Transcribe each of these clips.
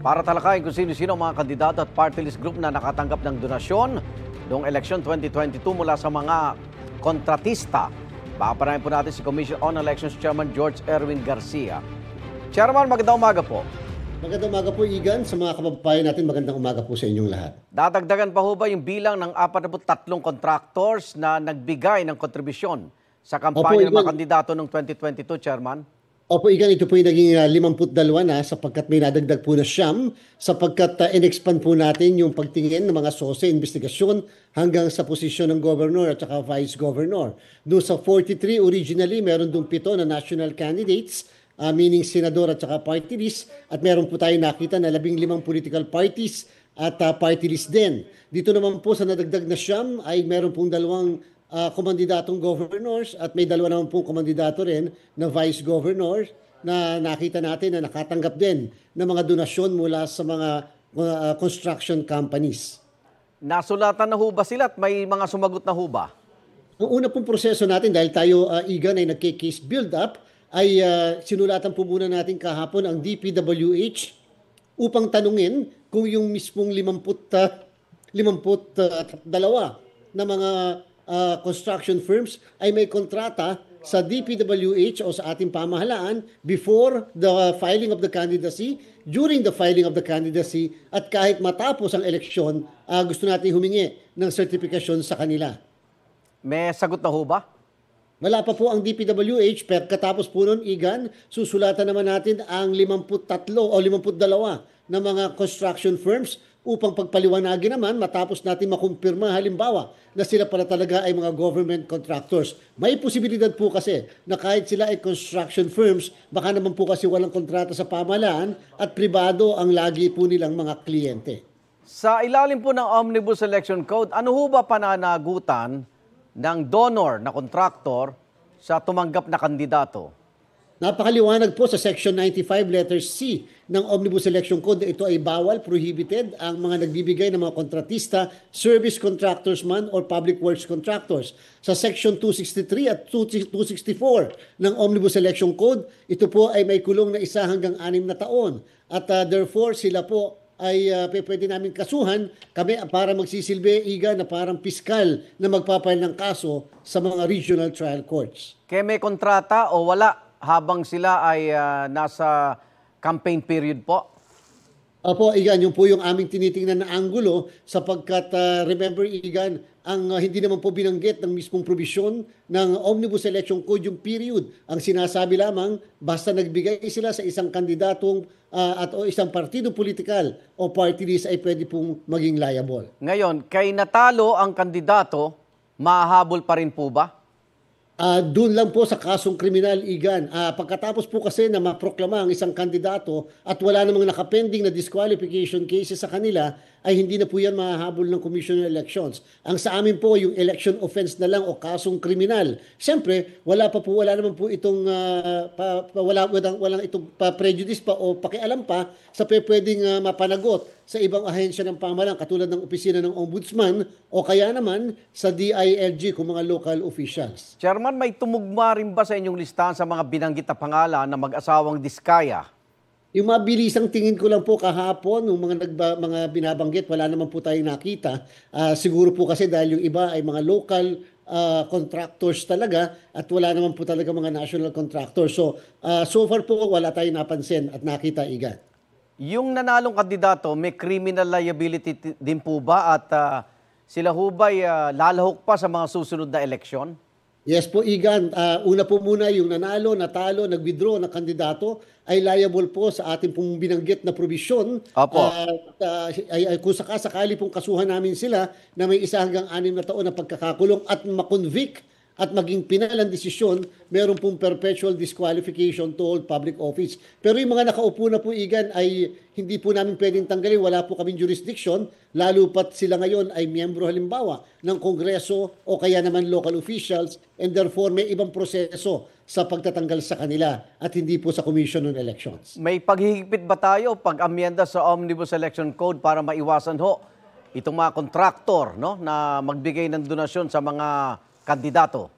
para talakayin kung sino-sino ang mga kandidato at party list group na nakatanggap ng donasyon noong eleksyon 2022 mula sa mga kontratista. Papanayin po natin si Commission on Elections Chairman George Erwin Garcia. Chairman, magandang umaga po. Magandang umaga po, Igan. Sa mga kababayan natin, magandang umaga po sa inyong lahat. Dadagdagan pa ho ba yung bilang ng 43 contractors na nagbigay ng kontribusyon sa kampanya ng mga kandidato ng 2022, Chairman? Opo, Igan, ito po yung naging 52 na sapagkat may nadagdag po na siyam sapagkat in-expand po natin yung pagtingin ng mga sose, investigasyon hanggang sa posisyon ng governor at saka vice governor. Doon sa 43 originally, meron doon 7 na national candidates, meaning senador at saka party list, at meron po tayo nakita na 15 political parties at party list din. Dito naman po sa nadagdag na siyam ay meron pong 2 komandidatong governors at may 2 naman pong komandidato rin na vice governors na nakita natin na nakatanggap din ng mga donasyon mula sa mga construction companies. Nasulatan na ho ba sila at may mga sumagot na ho ba? Ang una pong proseso natin dahil tayo Igan ay nagke-case build-up ay sinulatan po muna natin kahapon ang DPWH upang tanungin kung yung mismong 52 na mga construction firms ay may kontrata sa DPWH o sa ating pamahalaan before the filing of the candidacy, during the filing of the candidacy, at kahit matapos ang eleksyon, gusto natin humingi ng certification sa kanila. May sagot na ho ba? Wala pa po ang DPWH, pero katapos po nun, Igan, susulatan naman natin ang 53 o 52 na mga construction firms upang pagpaliwanagin naman matapos natin makumpirma halimbawa na sila pala talaga ay mga government contractors. May posibilidad po kasi na kahit sila ay construction firms, baka naman po kasi walang kontrata sa pamahalaan at pribado ang lagi po nilang mga kliyente. Sa ilalim po ng Omnibus Election Code, ano ho ba pananagutan ng donor na contractor sa tumanggap na kandidato? Napakaliwanag po sa Section 95 letter C ng Omnibus Election Code na ito ay bawal, prohibited ang mga nagbibigay ng mga kontratista, service contractors man or public works contractors. Sa Section 263 at 264 ng Omnibus Election Code, ito po ay may kulong na 1 hanggang 6 na taon. At therefore sila po ay pwede namin kasuhan kami para magsisilbi, Iga, na parang piskal na magpapail ng kaso sa mga regional trial courts. Kaya may kontrata o wala habang sila ay nasa campaign period po? Opo, Igan, yun po yung aming tinitingnan na anggulo sapagkat remember, Igan, ang hindi naman po binanggit ng mismong probisyon ng Omnibus Election Code yung period. Ang sinasabi lamang, basta nagbigay sila sa isang kandidatong at o isang partido politikal o party list ay pwede pong maging liable. Ngayon, kay natalo ang kandidato, mahahabol pa rin po ba? Doon lang po sa kasong kriminal, Igan. Pagkatapos po kasi na maproklama ang isang kandidato at wala namang nakapending na disqualification cases sa kanila, ay hindi na po yan mahahabol ng Commission on Elections. Ang sa amin po, yung election offense na lang o kasong kriminal. Siyempre, wala naman po itong walang itong prejudice pa o pakialam pa sa pwedeng mapanagot sa ibang ahensya ng pamahalaan katulad ng opisina ng Ombudsman o kaya naman sa DILG kung mga local officials. Chairman, may tumugma rin ba sa inyong listahan sa mga binanggit na pangalan na mag-asawang Diskaya? Yung mabilisang tingin ko lang po kahapon, yung mga binabanggit, wala naman po tayong nakita. Siguro po kasi dahil yung iba ay mga local contractors talaga at wala naman po talaga mga national contractors. So far po wala tayong napansin at nakita, Igan. Yung nanalong kandidato, may criminal liability din po ba at sila ho ba'y lalahok pa sa mga susunod na eleksyon? Yes po, Igan. Una po muna yung nanalo, natalo, nag-withdraw na kandidato ay liable po sa ating pong binanggit na probisyon. Kung sakali pong kasuhan namin sila na may 1 hanggang 6 na taon na pagkakakulong at makonvict at maging pinal ang desisyon, meron pong perpetual disqualification to hold public office. Pero yung mga nakaupo na po, Igan, ay hindi po namin pwedeng tanggalin. Wala po kaming jurisdiction, lalo pat sila ngayon ay miyembro halimbawa ng Kongreso o kaya naman local officials, and therefore may ibang proseso sa pagtatanggal sa kanila at hindi po sa Commission on Elections. May paghihigpit ba tayo pag-amyenda sa Omnibus Election Code para maiwasan ho itong mga kontraktor, no, na magbigay ng donasyon sa mga kandidato?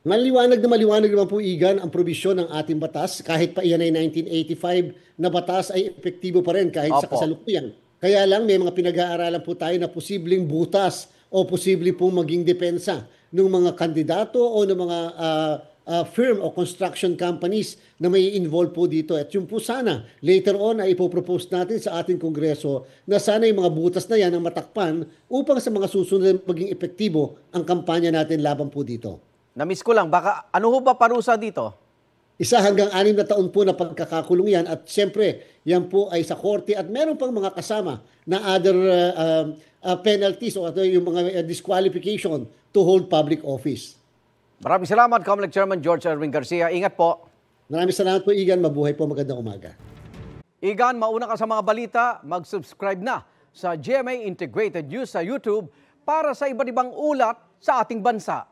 Maliwanag na maliwanag naman po, Igan, ang probisyon ng ating batas. Kahit pa iyan ay 1985 na batas ay epektibo pa rin kahit sa Opo. kasalukuyan. Kaya lang may mga pinag-aaralan po tayo na posibleng butas o posible pong maging depensa ng mga kandidato o ng mga firm o construction companies na may involve po dito. At yung po sana, later on ay ipopropose natin sa ating Kongreso na sana yung mga butas na yan ang matakpan upang sa mga susunod maging epektibo ang kampanya natin laban po dito. Na-miss ko lang, baka ano ho ba parusa dito? 1 hanggang 6 na taon po na pagkakakulong yan at siyempre yan po ay sa korte at meron pang mga kasama na other penalties o yung mga disqualification to hold public office. Maraming salamat, Comelec Chairman George Erwin Garcia. Ingat po. Maraming salamat po, Igan. Mabuhay po. Magandang umaga. Igan, mauna ka sa mga balita, mag-subscribe na sa GMA Integrated News sa YouTube para sa iba't ibang ulat sa ating bansa.